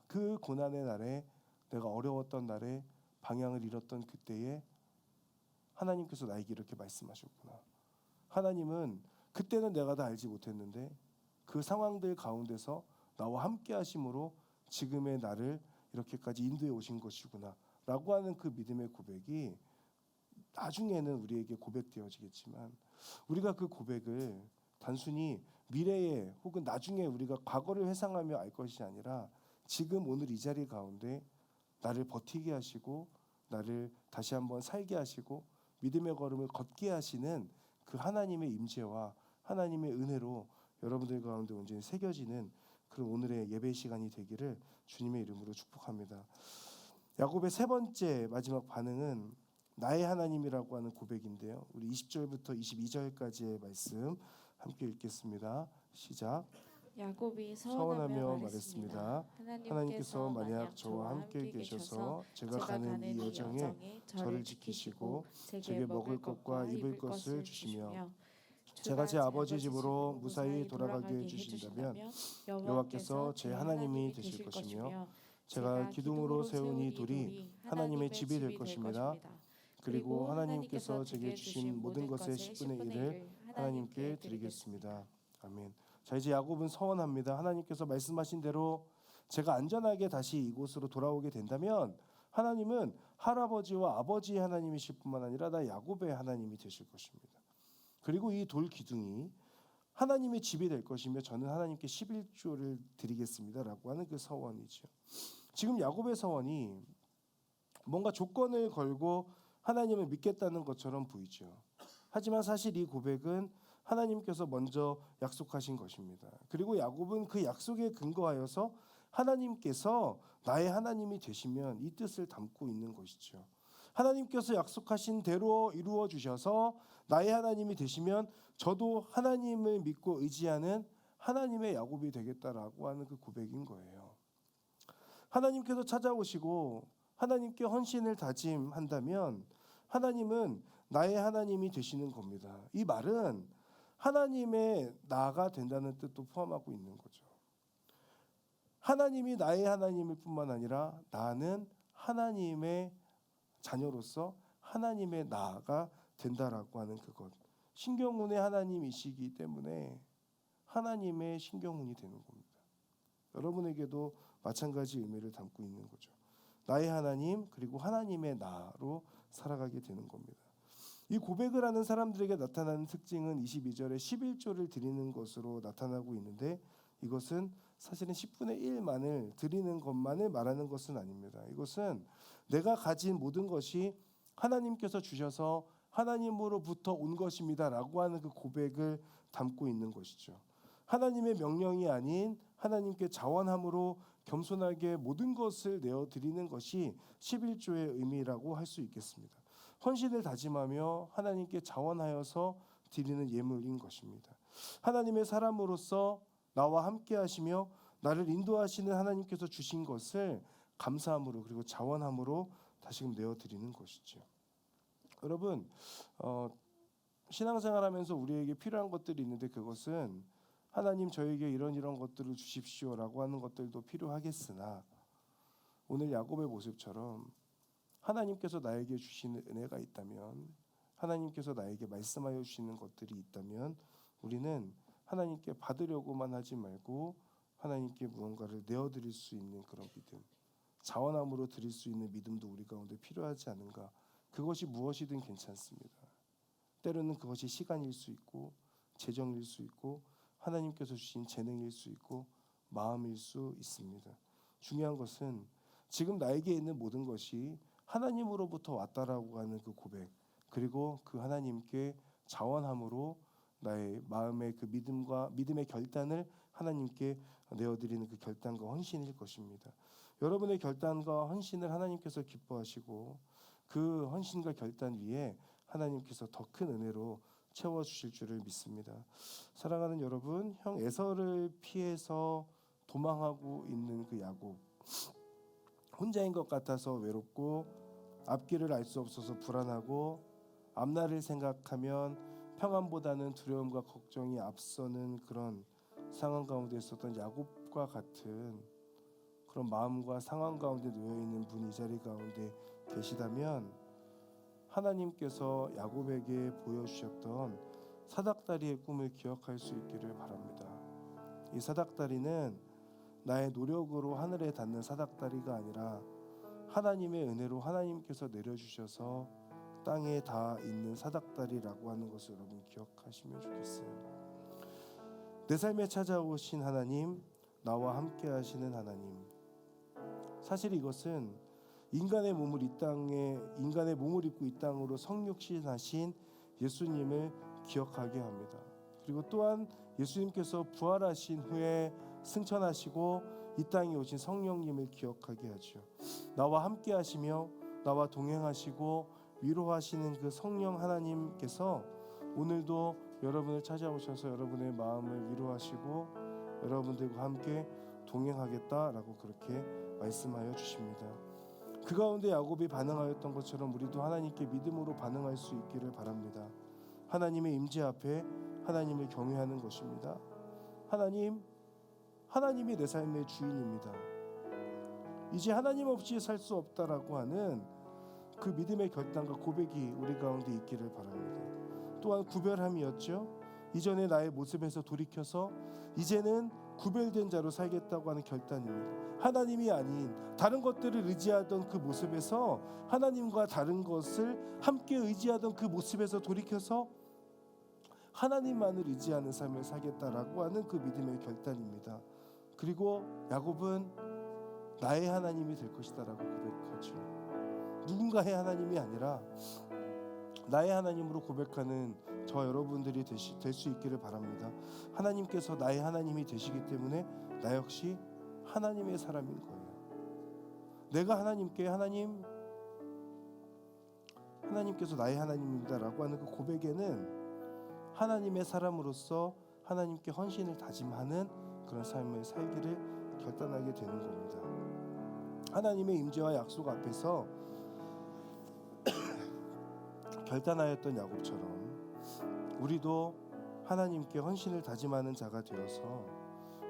그 고난의 날에 내가 어려웠던 날에 방향을 잃었던 그때에 하나님께서 나에게 이렇게 말씀하셨구나. 하나님은 그때는 내가 다 알지 못했는데 그 상황들 가운데서 나와 함께 하심으로 지금의 나를 이렇게까지 인도해 오신 것이구나 라고 하는 그 믿음의 고백이 나중에는 우리에게 고백되어지겠지만 우리가 그 고백을 단순히 미래에 혹은 나중에 우리가 과거를 회상하며 알 것이 아니라 지금 오늘 이 자리 가운데 나를 버티게 하시고 나를 다시 한번 살게 하시고 믿음의 걸음을 걷게 하시는 그 하나님의 임재와 하나님의 은혜로 여러분들 가운데 온전히 새겨지는 그런 오늘의 예배 시간이 되기를 주님의 이름으로 축복합니다. 야곱의 세 번째 마지막 반응은 나의 하나님이라고 하는 고백인데요. 우리 20절부터 22절까지의 말씀 함께 읽겠습니다. 시작. 야곱이 서원하며 서원하며 말했습니다. 말했습니다. 하나님께서 만약 저와 함께 계셔서 제가 가는 이 여정에 저를 지키시고 제게 먹을 것과 입을 것을 주시며 제가 제 아버지 집으로 무사히 돌아가게 해주신다면 여호와께서 제 하나님이 되실 것이며 제가 기둥으로 세운 이 돌이 하나님의 집이 될 것입니다. 그리고 하나님께서 제게 주신 모든 것의 10분의 1을 하나님께 드리겠습니다. 아멘. 자, 이제 야곱은 서원합니다. 하나님께서 말씀하신 대로 제가 안전하게 다시 이곳으로 돌아오게 된다면 하나님은 할아버지와 아버지의 하나님이실 뿐만 아니라 나 야곱의 하나님이 되실 것입니다. 그리고 이 돌 기둥이 하나님의 집이 될 것이며 저는 하나님께 11조를 드리겠습니다라고 하는 그 서원이죠. 지금 야곱의 서원이 뭔가 조건을 걸고 하나님을 믿겠다는 것처럼 보이죠. 하지만 사실 이 고백은 하나님께서 먼저 약속하신 것입니다. 그리고 야곱은 그 약속에 근거하여서 하나님께서 나의 하나님이 되시면 이 뜻을 담고 있는 것이죠. 하나님께서 약속하신 대로 이루어 주셔서 나의 하나님이 되시면 저도 하나님을 믿고 의지하는 하나님의 야곱이 되겠다라고 하는 그 고백인 거예요. 하나님께서 찾아오시고 하나님께 헌신을 다짐한다면 하나님은 나의 하나님이 되시는 겁니다. 이 말은 하나님의 나가 된다는 뜻도 포함하고 있는 거죠. 하나님이 나의 하나님일 뿐만 아니라 나는 하나님의 자녀로서 하나님의 나가 된다라고 하는 그것. 신경훈의 하나님이시기 때문에 하나님의 신경훈이 되는 겁니다. 여러분에게도 마찬가지 의미를 담고 있는 거죠. 나의 하나님 그리고 하나님의 나로 살아가게 되는 겁니다. 이 고백을 하는 사람들에게 나타나는 특징은 22절에 11조를 드리는 것으로 나타나고 있는데 이것은 사실은 10분의 1만을 드리는 것만을 말하는 것은 아닙니다. 이것은 내가 가진 모든 것이 하나님께서 주셔서 하나님으로부터 온 것입니다라고 하는 그 고백을 담고 있는 것이죠. 하나님의 명령이 아닌 하나님께 자원함으로 겸손하게 모든 것을 내어드리는 것이 11조의 의미라고 할 수 있겠습니다. 헌신을 다짐하며 하나님께 자원하여서 드리는 예물인 것입니다. 하나님의 사람으로서 나와 함께 하시며 나를 인도하시는 하나님께서 주신 것을 감사함으로 그리고 자원함으로 다시금 내어드리는 것이죠. 여러분 신앙생활하면서 우리에게 필요한 것들이 있는데 그것은 하나님 저에게 이런 것들을 주십시오라고 하는 것들도 필요하겠으나 오늘 야곱의 모습처럼 하나님께서 나에게 주시는 은혜가 있다면 하나님께서 나에게 말씀하여 주시는 것들이 있다면 우리는 하나님께 받으려고만 하지 말고 하나님께 무언가를 내어드릴 수 있는 그런 믿음, 자원함으로 드릴 수 있는 믿음도 우리 가운데 필요하지 않은가. 그것이 무엇이든 괜찮습니다. 때로는 그것이 시간일 수 있고 재정일 수 있고 하나님께서 주신 재능일 수 있고 마음일 수 있습니다. 중요한 것은 지금 나에게 있는 모든 것이 하나님으로부터 왔다라고 하는 그 고백, 그리고 그 하나님께 자원함으로 나의 마음의 그 믿음의 결단을 하나님께 내어드리는 그 결단과 헌신일 것입니다. 여러분의 결단과 헌신을 하나님께서 기뻐하시고 그 헌신과 결단 위에 하나님께서 더 큰 은혜로 채워주실 줄을 믿습니다. 사랑하는 여러분, 형 에서를 피해서 도망하고 있는 그 야곱, 혼자인 것 같아서 외롭고 앞길을 알 수 없어서 불안하고 앞날을 생각하면 평안보다는 두려움과 걱정이 앞서는 그런 상황 가운데 있었던 야곱과 같은 그런 마음과 상황 가운데 놓여 있는 분이 이 자리 가운데 계시다면 하나님께서 야곱에게 보여주셨던 사닥다리의 꿈을 기억할 수 있기를 바랍니다. 이 사닥다리는 나의 노력으로 하늘에 닿는 사닥다리가 아니라 하나님의 은혜로 하나님께서 내려주셔서 땅에 닿아 있는 사닥다리라고 하는 것을 여러분 기억하시면 좋겠어요. 내 삶에 찾아오신 하나님, 나와 함께 하시는 하나님. 사실 이것은 인간의 몸을 입고 이 땅으로 성육신하신 예수님을 기억하게 합니다. 그리고 또한 예수님께서 부활하신 후에 승천하시고 이 땅에 오신 성령님을 기억하게 하죠. 나와 함께 하시며 나와 동행하시고 위로하시는 그 성령 하나님께서 오늘도 여러분을 찾아오셔서 여러분의 마음을 위로하시고 여러분들과 함께 동행하겠다라고 그렇게 말씀하여 주십니다. 그 가운데 야곱이 반응하였던 것처럼 우리도 하나님께 믿음으로 반응할 수 있기를 바랍니다. 하나님의 임재 앞에 하나님을 경외하는 것입니다. 하나님이 내 삶의 주인입니다. 이제 하나님 없이 살 수 없다라고 하는 그 믿음의 결단과 고백이 우리 가운데 있기를 바랍니다. 또한 구별함이었죠. 이전의 나의 모습에서 돌이켜서 이제는 구별된 자로 살겠다고 하는 결단입니다. 하나님이 아닌 다른 것들을 의지하던 그 모습에서 하나님과 다른 것을 함께 의지하던 그 모습에서 돌이켜서 하나님만을 의지하는 삶을 살겠다라고 하는 그 믿음의 결단입니다. 그리고 야곱은 나의 하나님이 될 것이다라고 고백하죠. 누군가의 하나님이 아니라 나의 하나님으로 고백하는 저와 여러분들이 될 수 있기를 바랍니다. 하나님께서 나의 하나님이 되시기 때문에 나 역시 하나님의 사람인 거예요. 내가 하나님께 하나님께서 나의 하나님입니다라고 하는 그 고백에는 하나님의 사람으로서 하나님께 헌신을 다짐하는 그런 삶을 살기를 결단하게 되는 겁니다. 하나님의 임재와 약속 앞에서 결단하였던 야곱처럼 우리도 하나님께 헌신을 다짐하는 자가 되어서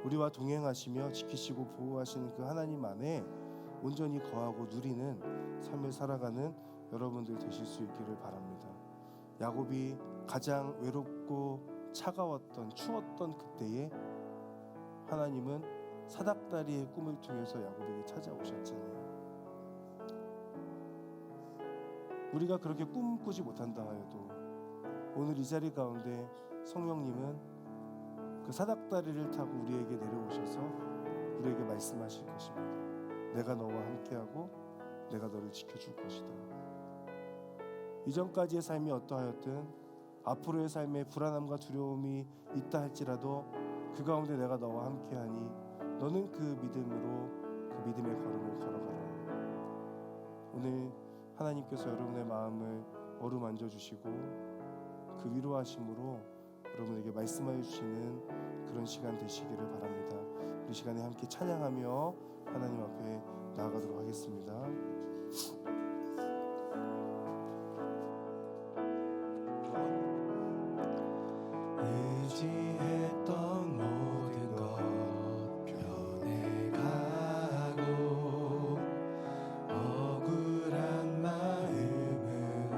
우리와 동행하시며 지키시고 보호하시는 그 하나님 안에 온전히 거하고 누리는 삶을 살아가는 여러분들 되실 수 있기를 바랍니다. 야곱이 가장 외롭고 차가웠던 추웠던 그때에 하나님은 사닥다리의 꿈을 통해서 야곱에게 찾아오셨잖아요. 우리가 그렇게 꿈꾸지 못한다 하여도 오늘 이 자리 가운데 성령님은 그 사닥다리를 타고 우리에게 내려오셔서 우리에게 말씀하실 것입니다. 내가 너와 함께하고 내가 너를 지켜줄 것이다. 이전까지의 삶이 어떠하였든 앞으로의 삶에 불안함과 두려움이 있다 할지라도 그 가운데 내가 너와 함께하니 너는 그 믿음으로 그 믿음의 걸음을 걸어가라. 오늘 하나님께서 여러분의 마음을 어루만져 주시고 그 위로하심으로 여러분에게 말씀하여 주시는 그런 시간 되시기를 바랍니다. 우리 시간에 함께 찬양하며 하나님 앞에 나아가도록 하겠습니다. 의지했던 모든 것 변해가고 억울한 마음은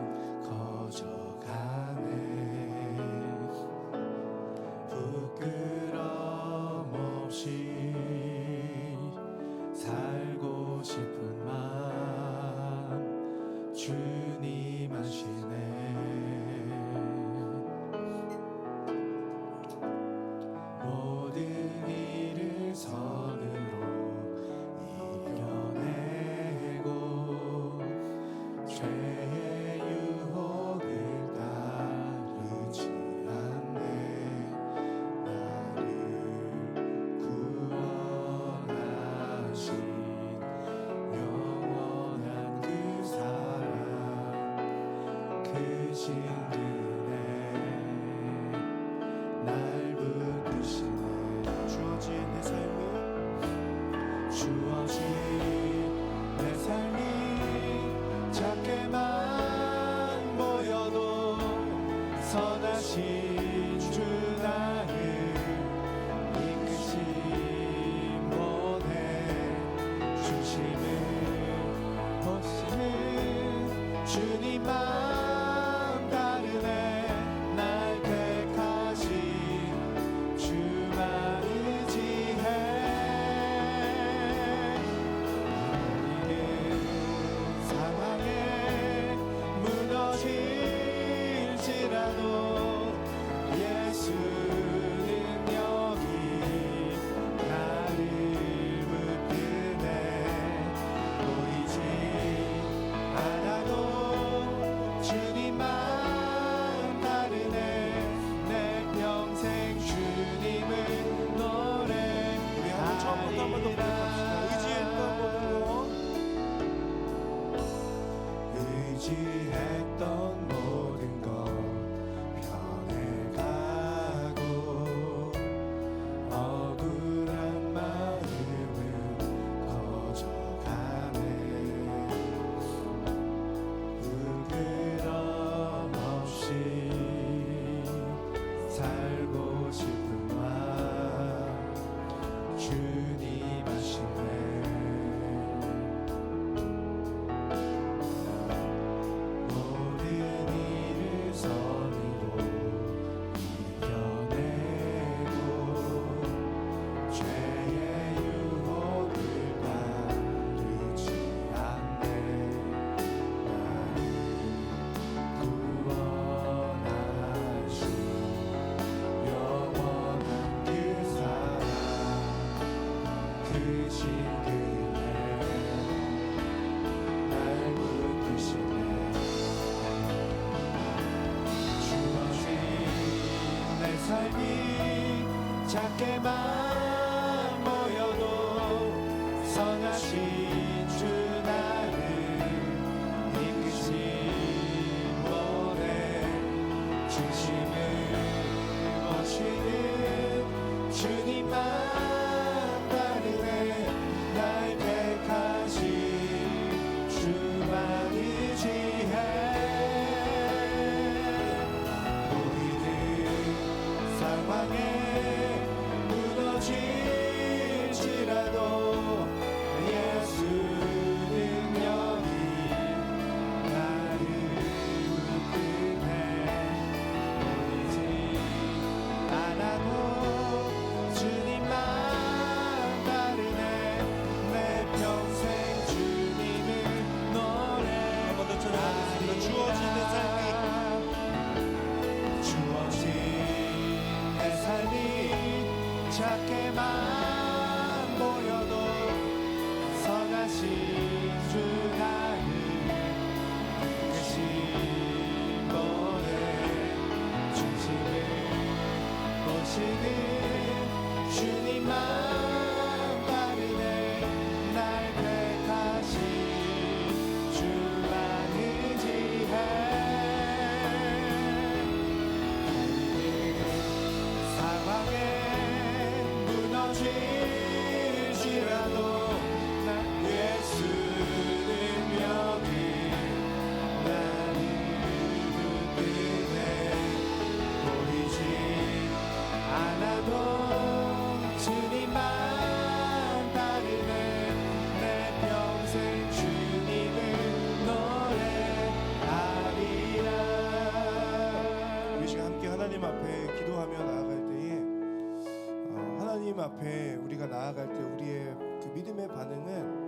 커져가네. 부끄럼 없이 살고 싶은 마음 크신 그네 날 붙드시네. 주어진 내 삶이 주어진 내 삶이 작게만 보여도 선하신 주 나를 이끄신 분의 중심을 보시는 주님 마음 다르네. 날 택하신 주만 의지해. 우리는 상황에 무너질지라도 예수 능력이 나를 붙드네. 보이지 않아도 주님 마음 다르네. 내 평생 주님을 우리 한번 처음부터 한 번 더 고백합시다. 의지했던 모든 것 의지했던 모든 것 변해가고 억울한 마음은 커져가네. 부끄럼 없이 살고 싶은 마음 주님 아시네. 모든 일을 선으로 이겨내고 죄의 유혹을 따르지 않네. 나를 구원하신 영원한 그 사랑 크신 그네 날 붙드시네. 주어진 내 삶이 작게만 보여도 선하신 주 나를 이끄신 분의 중심을 보시는 주님만 다르네. 날 택하신 주만 의지해. 우리는 상황에 무너질지라도 예수 능력이 나를 붙드네. 보이지 않아도 주님만 다르네. 내 평생 주님을 노래. 한 번 더 찬양하겠습니다. 주어진 내 삶이 주어진 내 삶이 작게만 보여도 선하신 주 나를 이끄신 분의 중심을 보시는 주님만 다르네. 날 택하신 주만 의지해. 상황에 무너질지라도 난 예수 능력이 나를 붙드네. 보이지 않아도 주님만 다르네. 내 평생 주님을 노래하리라. 우리 시간 함께 하나님 앞에 기도하며 나아갈 때에 하나님 앞에 우리가 나아갈 때 우리의 그 믿음의 반응은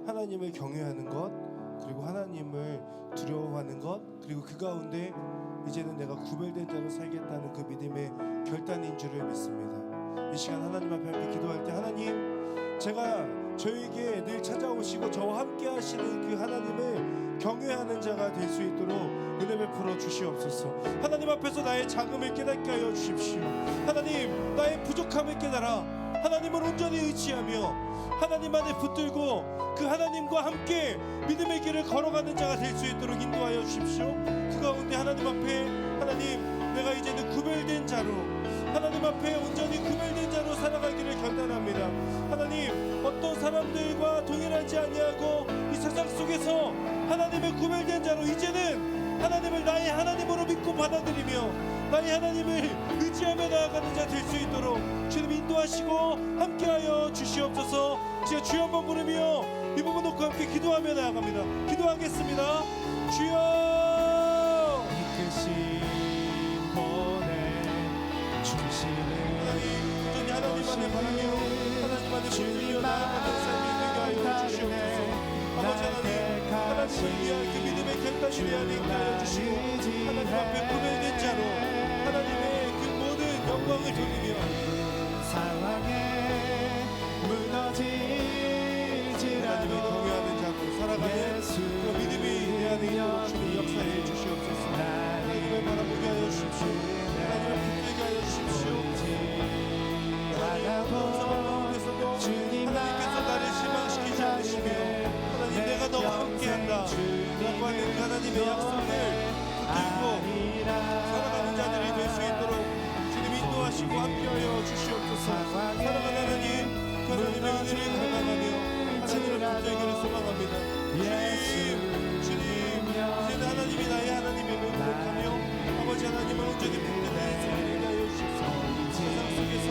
하나님을 경외하는 것, 그리고 하나님을 두려워하는 것, 그리고 그 가운데 이제는 내가 구별된 자로 살겠다는 그 믿음의 결단인 줄을 믿습니다. 이 시간 하나님 앞에 함께 기도할 때 하나님, 제가 저에게 늘 찾아오시고 저와 함께 하시는 그 하나님을 경외하는 자가 될 수 있도록 은혜 베풀어 주시옵소서. 하나님 앞에서 나의 작음을 깨닫게 하여 주십시오. 하나님, 나의 부족함을 깨달아 하나님을 온전히 의지하며 하나님만에 붙들고 그 하나님과 함께 믿음의 길을 걸어가는 자가 될 수 있도록 인도하여 주십시오. 그 가운데 하나님 앞에 하나님 내가 이제는 구별된 자로 하나님 앞에 온전히 구별된 자로 살아가기를 결단합니다. 하나님 어떤 사람들과 동일하지 아니하고 이 세상 속에서 하나님의 구별된 자로 이제는 하나님을 나의 하나님으로 믿고 받아들이며 나의 하나님을 의지하며 나아가는 자 될 수 있도록 주님 인도하시고 함께하여 주시옵소서. 제가 주여 한번 부르며 이 부분 놓고 함께 기도하며 나아갑니다. 기도하겠습니다. 주여 이끄신 보내 주시는 온전히 하나님만을 바라며 하나님만을 붙들며 나아가는 삶이 되게 하여 주시옵소서. 아버지 하나님 하나님을 위한 그 믿음의 결단이 되게 하여 주시고 하나님 앞에 구별된 자로 하나님의 그 모든 영광을 돌리며 상황에 무너지지라도 하나님이 동요하는 자로 살아가는 그 믿음이 내 안에 있도록 주님 역사해 주시옵소서. 하나님을 바라보게 하여 주십시오. 하나님을 붙들게 하여 주십시오. 하나님 어떤 상황 가운데서도 하나님께서 나를 실망시키지 않으시며 하나님 내가 너와 함께한다 라고 하는 그 하나님의 약속을 붙들고 살아가는 자들이 될 수 있도록 주님 인도하시고 함께하여 주시옵소서. 사랑하는 하나님 그 하나님의 은혜를 감사하며 하나님을 붙들기를 소망합니다. 주님 이제는 하나님이 나의 하나님임을 고백하며 아버지 하나님을 온전히 붙드는 삶을 하여 주시옵소서. 세상 속에서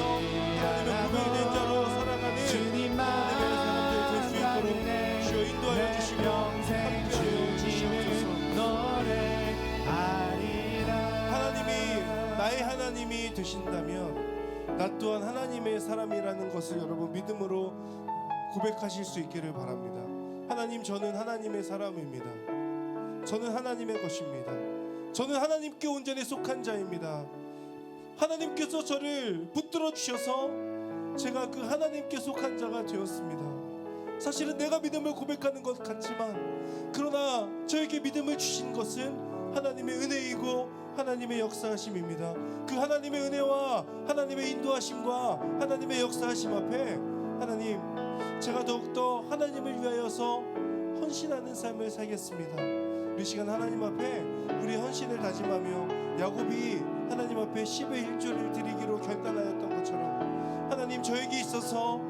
하나님의 구별된 자로 살아가는 하나님의 사람들 될 수 있도록 주여 인도하여 주시며 함께하여 주시옵소서. 하나님이 나의 하나님이 되신다면 나 또한 하나님의 사람이라는 것을 여러분 믿음으로 고백하실 수 있기를 바랍니다. 하나님 저는 하나님의 사람입니다. 저는 하나님의 것입니다. 저는 하나님께 온전히 속한 자입니다. 하나님께서 저를 붙들어 주셔서 제가 그 하나님께 속한 자가 되었습니다. 사실은 내가 믿음을 고백하는 것 같지만 그러나 저에게 믿음을 주신 것은 하나님의 은혜이고 하나님의 역사하심입니다. 그 하나님의 은혜와 하나님의 인도하심과 하나님의 역사하심 앞에 하나님 제가 더욱더 하나님을 위하여서 헌신하는 삶을 살겠습니다. 우리 시간 하나님 앞에 우리 헌신을 다짐하며 야곱이 하나님 앞에 10의 1조를 드리기로 결단하였던 것처럼 하나님 저에게 있어서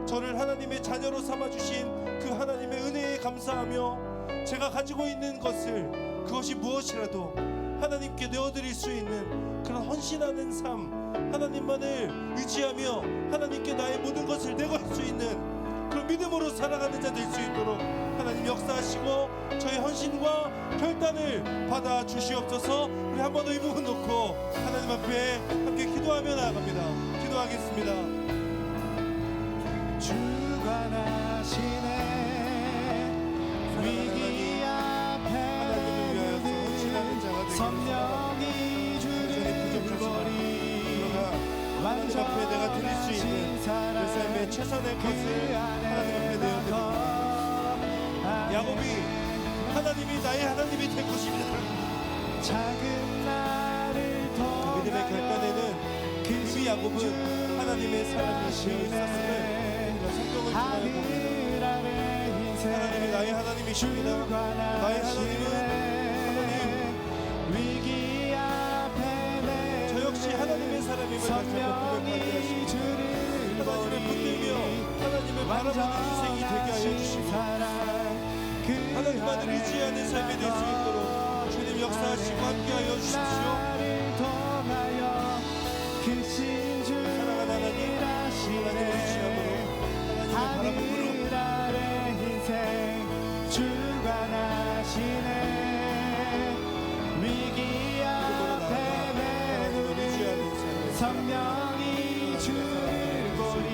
저를 하나님의 자녀로 삼아주신 그 하나님의 은혜에 감사하며 제가 가지고 있는 것을 그것이 무엇이라도 하나님께 내어드릴 수 있는 그런 헌신하는 삶 하나님만을 의지하며 하나님께 나의 모든 것을 내걸 수 있는 그런 믿음으로 살아가는 자 될 수 있도록 하나님 역사하시고 저의 헌신과 결단을 받아 주시옵소서. 우리 한 번 더 이 부분 놓고 하나님 앞에 함께 기도하며 나아갑니다. 기도하겠습니다. 주관하시네 위기 앞에 하나님을 위하여서 헌신하는 자가 되게 성령이 주를 버리 하나님 앞에 내가 드릴 수 있는 내 삶의 최선의 것을 하나님 앞에 내어드립니다. 야곱이 하나님이 나의 하나님이 될 것입니다. 작은 나를 그 믿음의 결단에는 그 야곱은 하나님의 사람이 되어 있었음을 우리가 성경을 통하여 봅니다. 하나님이 나의 하나님이십니다. 나의 하나님은 위기 앞에 저 역시 하나님의 사람임을 다시 한번 고백하게 하시고 하나님을 붙들며 하나님을 바라보는 인생이 되게 하여 주시고 하나님만을 의지하는 삶이 될 수 있도록 주님 역사하시고 함께하여 주십시오. 사랑하는 하나님 하나님을 의지함으로 하나님을 바라봄으로 주관하시네 위기 앞에 하나님을 의지하는 삶 성령이 주를 보리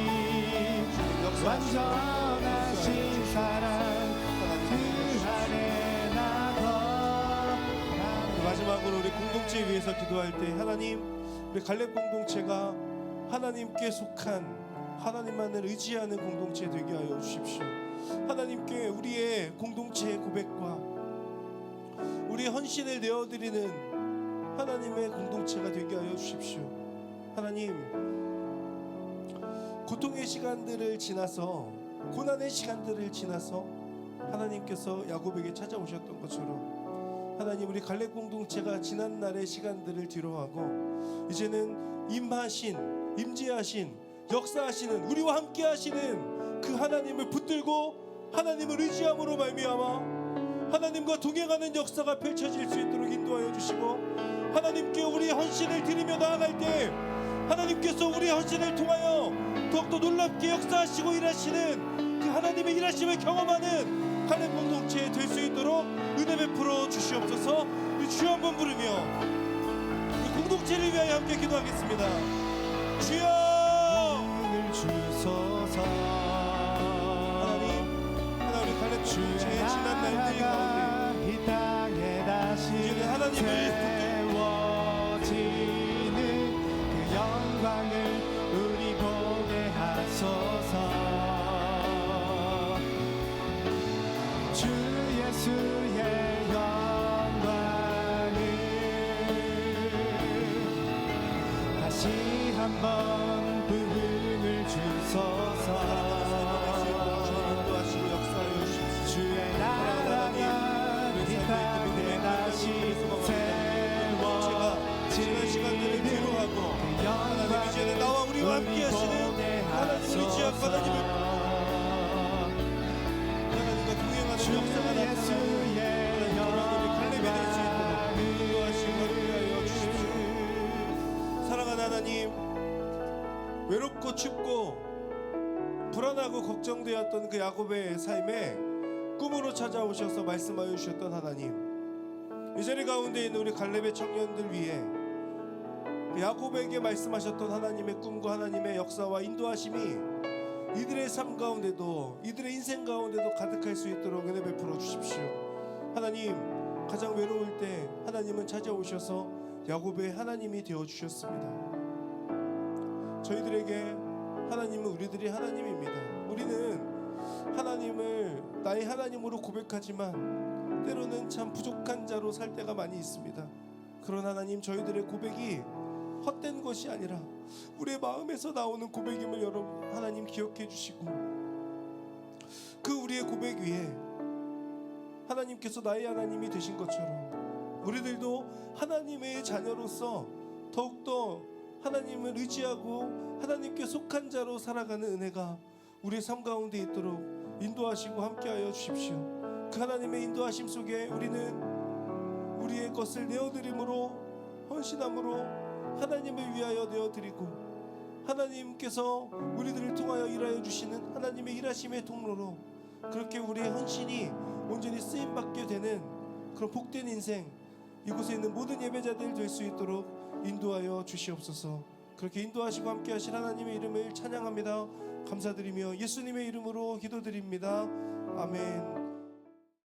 완전하신 사랑 그 안에 나도 마지막으로 우리 공동체에 위해서 기도할 때 하나님 우리 갈렙 공동체가 하나님께 속한 하나님만을 의지하는 공동체 되게 하여 주십시오. 하나님께 우리의 공동체의 고백과 우리의 헌신을 내어드리는 하나님의 공동체가 되게 하여 주십시오. 하나님 고통의 시간들을 지나서, 고난의 시간들을 지나서 하나님께서 야곱에게 찾아오셨던 것처럼 하나님, 우리 갈렙 공동체가 지난 날의 시간들을 뒤로하고 이제는 임재하신 역사하시는, 우리와 함께 하시는 그 하나님을 붙들고 하나님을 의지함으로 말미암아 하나님과 동행하는 역사가 펼쳐질 수 있도록 인도하여 주시고, 하나님께 우리의 헌신을 드리며 나아갈 때 하나님께서 우리의 헌신을 통하여 더욱더 놀랍게 역사하시고 일하시는 그 하나님의 일하심을 경험하는 갈렙 공동체 될 수 있도록 은혜 베풀어 주시옵소서. 우리 주여 한번 부르며 이 공동체를 위하여 함께 기도하겠습니다. 주여 은을 주소서. 하나님 우리 갈렙 공동체의 지난 날들 가운데 이 땅에 다시 이제는 하나님을 세워지는 그 영광을 우리 보게 하소서. 주 예수의 영광을 다시 한번 부흥을 주소서. 주의 나라가 이 땅에 다시 지난 시간들을 뒤로하고 그 하나님, 이제는 나와 우리와 함께 하시는 하나님의 지약 하나님을 하나님과 동행하는 역사가 나타나는 하나님의 갈렙이 될 수 있도록 인도하신 것을 위하여 주십시오. 사랑하는 하나님, 외롭고 춥고 불안하고 걱정되었던 그 야곱의 삶에 꿈으로 찾아오셔서 말씀하여 주셨던 하나님, 이 자리 가운데 있는 우리 갈렙의 청년들 위해 야곱에게 말씀하셨던 하나님의 꿈과 하나님의 역사와 인도하심이 이들의 삶 가운데도, 이들의 인생 가운데도 가득할 수 있도록 은혜 베풀어 주십시오. 하나님, 가장 외로울 때 하나님은 찾아오셔서 야곱의 하나님이 되어 주셨습니다. 저희들에게 하나님은 우리들이 하나님입니다. 우리는 하나님을 나의 하나님으로 고백하지만 때로는 참 부족한 자로 살 때가 많이 있습니다. 그런 하나님, 저희들의 고백이 헛된 것이 아니라 우리의 마음에서 나오는 고백임을 여러분 하나님 기억해 주시고, 그 우리의 고백 위에 하나님께서 나의 하나님이 되신 것처럼 우리들도 하나님의 자녀로서 더욱더 하나님을 의지하고 하나님께 속한 자로 살아가는 은혜가 우리의 삶 가운데 있도록 인도하시고 함께하여 주십시오. 그 하나님의 인도하심 속에 우리는 우리의 것을 내어드림으로, 헌신함으로 하나님을 위하여 내어드리고, 하나님께서 우리들을 통하여 일하여 주시는 하나님의 일하심의 통로로 그렇게 우리의 헌신이 온전히 쓰임받게 되는 그런 복된 인생, 이곳에 있는 모든 예배자들 될 수 있도록 인도하여 주시옵소서. 그렇게 인도하시고 함께 하실 하나님의 이름을 찬양합니다. 감사드리며 예수님의 이름으로 기도드립니다. 아멘.